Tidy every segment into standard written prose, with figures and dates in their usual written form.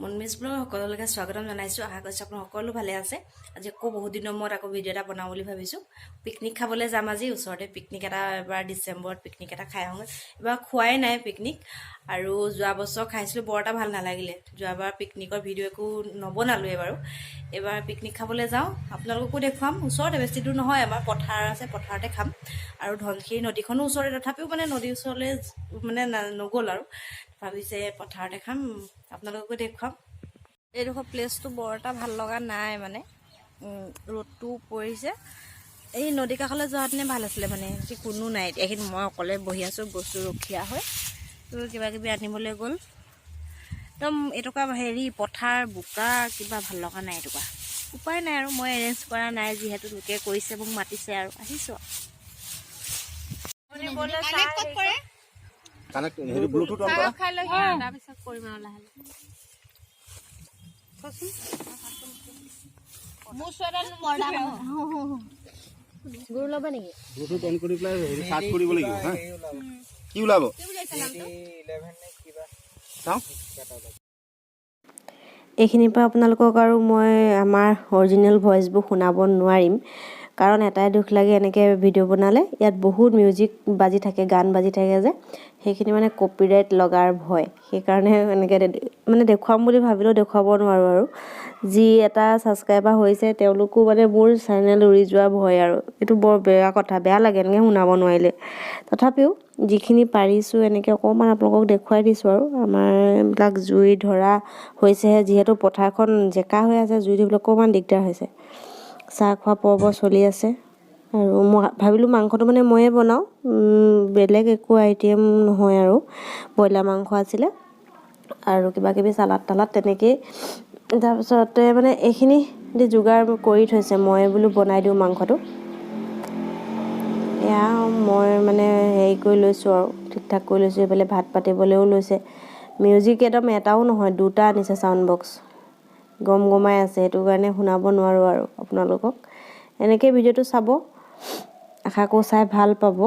মনমিজ blog সকলোকে স্বাগতম জনাইছো। আশা কৰিছো আপোনালোক সকলো ভালে আছে। আজি বহুত দিনৰ মূৰত ভিডিঅ' এটা বনাওঁ বুলি ভাবিছো। পিকনিক খাবলৈ যাম আজি ওচৰতে পিকনিক এটা এবাৰ ডিচেম্বৰত পিকনিক এটা খাই আহোঁ। এবাৰ খোৱাই নাই পিকনিক আৰু যোৱা বছৰ খাইছিলো বৰ এটা ভাল নালাগিলে। যোৱাবাৰ পিকনিকৰ ভিডিঅ' একো নবনালো এবাৰ পিকনিক খাবলৈ যাওঁ। আপোনালোককো দেখুৱাম। ওচৰতে বেছি দূৰ নহয়, আমাৰ পথাৰ আছে, পথাৰতে খাম। আৰু ধনশিৰি নদীখনো ওচৰতে, তথাপিও নদীৰ ওচৰলৈ নগ'ল আৰু ভাবিছে পথাৰতে খাম, আপোনালোককো দেখুৱাম। এইডোখৰ প্লেচটো বৰ এটা ভাল লগা নাই, ৰ'দটো পৰিছে। এই নদী কাষলৈ যোৱাহেঁতেনে ভাল আছিলে, কোনো নাই। এতিয়া মই অকলে বহি আছোঁ, বস্তু ৰখীয়া হৈ কিবা কিবি আনিবলৈ গ'ল। একদম এটুকা পথাৰ বোকা, কিবা ভাল লগা নাই এটুকা। উপায় নাই আৰু, মই এৰেঞ্জ কৰা নাই যিহেতু লোকে কৰিছে, মোক মাতিছে আৰু আহিছোঁ। ব্লুটুথ অন কৰা খাই লৈ তাৰপিছত কৰিম আৰু লাহে গুৰু ল'বা নেকি? ব্লুটুথ অন কৰি পেলাই চাৰ্চ কৰিব লাগিব। হা কি ওলাব চাওঁ। এইখিনিৰ পৰা আপোনালোকক আৰু মই আমাৰ অৰিজিনেল ভইচবোৰ শুনাব নোৱাৰিম, কাৰণ এটাই দুখ লাগে এনেকৈ ভিডিঅ' বনালে ইয়াত বহুত মিউজিক বাজি থাকে, গান বাজি থাকে যে, সেইখিনি কপিৰাইট লগাৰ ভয়। সেইকাৰণে এনেকৈ দেখুৱাম বুলি ভাবিলেও দেখুৱাব নোৱাৰোঁ। আৰু যি এটা ছাবস্ক্ৰাইবাৰ হৈছে তেওঁলোকো মোৰ চেনেল উৰি যোৱা ভয় আৰু এইটো বৰ বেয়া কথা, বেয়া লাগে এনেকৈ শুনাব নোৱাৰিলে। তথাপিও যিখিনি পাৰিছোঁ এনেকৈ অকণমান আপোনালোকক দেখুৱাই দিছোঁ। আৰু আমাৰ এইবিলাক জুই ধৰা হৈছেহে, যিহেতু পথাৰখন জেকা হৈ আছে, জুই ধৰিবলৈ অকণমান দিগদাৰ হৈছে। চাহ খোৱা পৰ্ব চলি আছে আৰু মই ভাবিলোঁ মাংসটো ময়ে বনাওঁ, বেলেগ একো আইটেম নহয়। আৰু ব্ৰইলাৰ মাংস আছিলে আৰু কিবা কিবি চালাড তালাড তেনেকেই। তাৰপিছতে এইখিনি যোগাৰ কৰি থৈছে, মই বোলো বনাই দিওঁ মাংসটো। এয়া মই হেৰি কৰি লৈছোঁ আৰু ঠিক ঠাক কৰি লৈছোঁ। এইফালে ভাত পাতিবলৈও লৈছে। মিউজিক একদম এটাও নহয়, দুটা আনিছে চাউণ্ড বক্স, গমাই আছে। সেইটো কাৰণে শুনাব নোৱাৰোঁ আৰু আপোনালোকক। এনেকৈ ভিডিঅ'টো চাব, আশা কৰোঁ চাই ভাল পাব।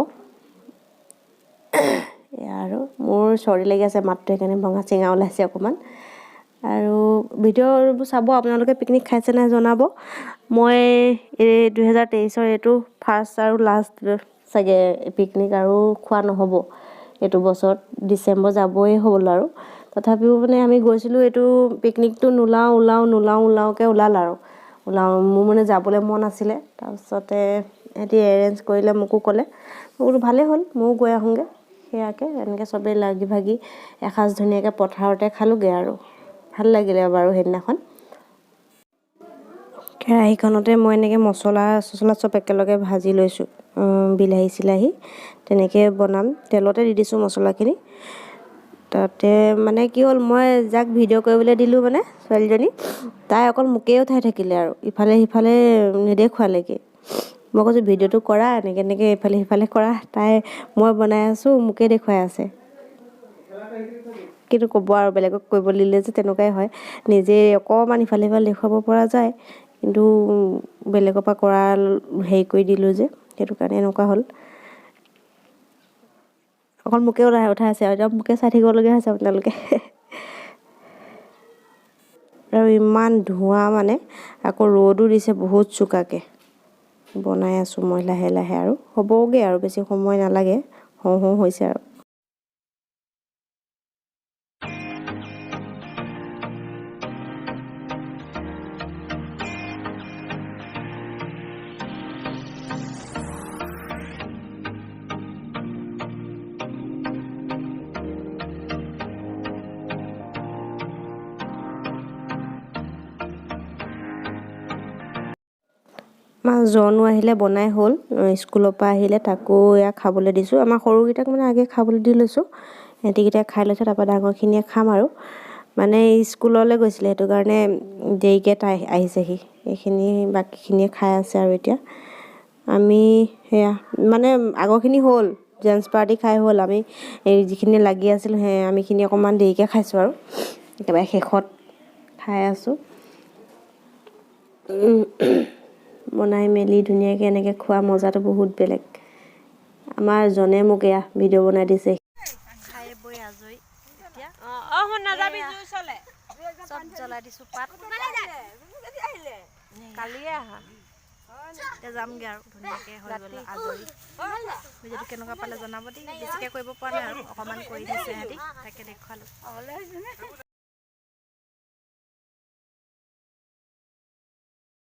এয়া আৰু মোৰ চৰ্দি লাগি আছে মাতটো, সেইকাৰণে ভঙা চিঙা ওলাইছে অকণমান। আৰু ভিডিঅ'বোৰ চাব আপোনালোকে। পিকনিক খাইছে নাই জনাব। মই এই 2023ৰ এইটো ফাৰ্ষ্ট আৰু লাষ্ট চাগে পিকনিক, আৰু খোৱা নহ'ব এইটো বছৰত। ডিচেম্বৰ যাবই হ'ল আৰু তথাপিও আমি গৈছিলোঁ। এইটো পিকনিকটো নোলাওঁকৈ ওলাওঁ মোৰ যাবলৈ মন আছিলে। তাৰপিছতে সিহঁতি এৰেঞ্জ কৰিলে, মোকো ক'লে, মই বোলো ভালেই হ'ল, ময়ো গৈ আহোঁগৈ। সেয়াকৈ এনেকৈ চবেই লাগি ভাগি এসাঁজ ধুনীয়াকৈ পথাৰতে খালোঁগৈ আৰু ভাল লাগিলে বাৰু সেইদিনাখন। কেৰাহীখনতে মই এনেকৈ মছলা চব একেলগে ভাজি লৈছোঁ। বিলাহী চিলাহী তেনেকৈ বনাম, তেলতে দি দিছোঁ মছলাখিনি। তাতে কি হ'ল, মই যাক ভিডিঅ' কৰিবলৈ দিলোঁ ছোৱালীজনী, তাই অকল মোকেই উঠাই থাকিলে আৰু ইফালে সিফালে নেদেখুৱালেগৈ। মই কৈছোঁ ভিডিঅ'টো কৰা, এনেকৈ ইফালে সিফালে কৰা। মই বনাই আছোঁ, মোকে দেখুৱাই আছে। কিন্তু ক'ব আৰু, বেলেগক কৰিব দিলে যে তেনেকুৱাই হয়। নিজে অকণমান ইফালে সিফালে দেখুৱাব পৰা যায়, কিন্তু বেলেগৰ পৰা কৰা হেৰি কৰি দিলোঁ যে, সেইটো কাৰণে এনেকুৱা হ'ল। অকল মোকে উঠাই আছে আৰু এতিয়া মোকে চাই থাকিবলগীয়া হৈছে আপোনালোকে। আৰু ইমান ধোঁৱা, আকৌ ৰ'দো দিছে বহুত চোকাকৈ। বনাই আছোঁ মই লাহে লাহে, আৰু হ'বগৈ আৰু বেছি সময় নালাগে, হওঁ হৈছে আৰু। আমাৰ জনো আহিলে, বনাই হ'ল, স্কুলৰ পৰা আহিলে, তাকো এয়া খাবলৈ দিছোঁ। আমাৰ সৰুকেইটাক আগে খাবলৈ দি লৈছোঁ, সিহঁতিকেইটাই খাই লৈছে। তাৰপৰা ডাঙৰখিনিয়ে খাম আৰু স্কুললৈ গৈছিলে, সেইটো কাৰণে দেৰিকৈ তাই আহিছেহি। এইখিনি বাকীখিনিয়ে খাই আছে আৰু এতিয়া আমি সেয়া আগৰখিনি হ'ল, জেন্টছ পাৰ্টি খাই হ'ল। আমি যিখিনি লাগি আছিলোঁ আমিখিনি অকণমান দেৰিকৈ খাইছোঁ আৰু একেবাৰে শেষত খাই আছোঁ। বনাই মেলি ধুনীয়াকৈ এনেকৈ খোৱা মজাটো বহুত বেলেগ। আমাৰ জনে মোক এয়া ভিডিঅ' বনাই দিছে। খাই বৈ আজৰি এতিয়া। নাযাবি জুই চলে। চব জ্বলাই দিছোঁ পাত কালিয়ে আহা এতিয়া যামগৈ আৰু ধুনীয়াকৈ হৈ গ'লে আজৰি ভিডিঅ'টো কেনেকুৱা পালে জনাব দেই বেছিকৈ কৰিব পৰা নাই আৰু অকণমান কৰি দিছে সিহঁতি তাকে দেখুৱালোঁ